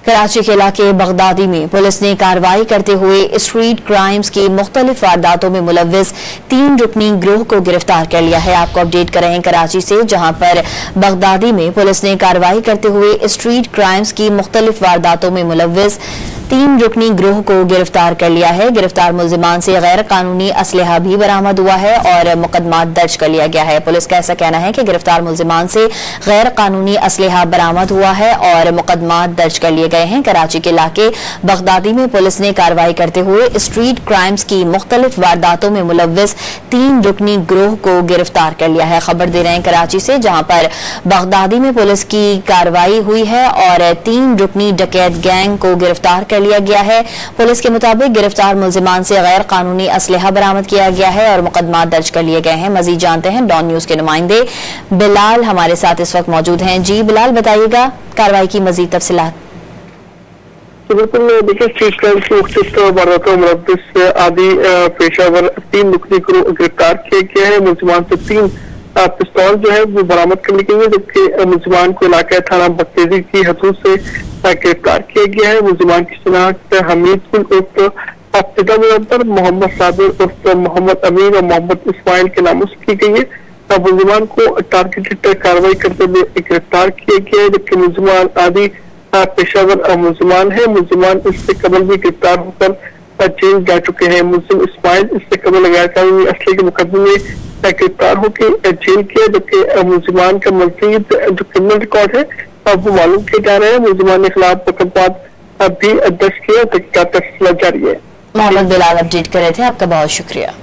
कराची के इलाके बगदादी में पुलिस ने कार्रवाई करते हुए स्ट्रीट क्राइम्स की मुख्तलिफ वारदातों में मुलव्विस 3 रुकनी गिरोह को गिरफ्तार कर लिया है। आपको अपडेट कर रहे हैं कराची से, जहां पर बगदादी में पुलिस ने कार्रवाई करते हुए स्ट्रीट क्राइम्स की मुख्तलिफ वारदातों में मुलव्विस 3 रुकनी गिरोह को गिरफ्तार कर लिया है। गिरफ्तार मुल्जिमान से गैर कानूनी असलहा भी बरामद हुआ है और मुकदमा दर्ज कर लिया गया है। पुलिस का ऐसा कहना है कि गिरफ्तार मुल्जिमान से गैर कानूनी असलहा बरामद हुआ है और मुकदमा दर्ज कर लिए गए हैं। कराची के इलाके बगदादी में पुलिस ने कार्रवाई करते हुए स्ट्रीट क्राइम्स की मुख्तलिफ वारदातों में मुलव्विस 3 रुकनी गिरोह को गिरफ्तार कर लिया है। खबर दे रहे हैं कराची से, जहां पर बगदादी में पुलिस की कार्रवाई हुई है और 3 रुकनी डकैत गैंग को गिरफ्तार कर लिया गया है। पुलिस के मुताबिक गिरफ्तार मुल्जिमान से गैर कानूनी असलहा बरामद किया गया है और मुकदमा दर्ज कर लिए गए हैं। मजीद जानते हैं, डॉन न्यूज के नुमाइंदे बिलाल हमारे साथ इस वक्त मौजूद हैं। जी बिलाल, बताइएगा कार्रवाई की मजीद तफसीलात। तो बिल्कुल देखिए, स्ट्रीट क्राइम की मुख्तलिफ वारदातों में मुलव्विस आदि पेशावर 3 रुकनी को गिरफ्तार किया गया है। मुल्जिमान से 3 पिस्तौल जो है वो बरामद करने के लिए, जबकि मुल्जिमान को इलाका थाना बख्तेजी की हदूद से गिरफ्तार किया गया है। मुल्जिमान की शनाख्त हमीद उर्फ अब्तदा मुनव्वर, मोहम्मद साबिर उर्फ मोहम्मद अमीर और मोहम्मद इस्माइल के नामों से की गई है। मुल्जिमान को टारगेटेड कार्रवाई करते हुए गिरफ्तार किया गया है, जबकि मुल्जिमान आदि पेशावर मुल्जिमान है। मुल्जिमान इससे कबल भी गिरफ्तार होकर जेल जा चुके हैं। मुल्जिम इस्माइल इससे कबल गैर कानूनी असले के मुकदमे में गिरफ्तार होकर जेल किया, जबकि मुल्जिमान का मजीद जो क्रिमिनल रिकॉर्ड है वो मालूम किए जा रहे हैं। मुल्जिमान के खिलाफ मुकदमा भी दर्ज किया, तहकीकात का सिलसिला जारी है। मोहम्मद बिलाल अपडेट कर रहे थे, आपका बहुत शुक्रिया।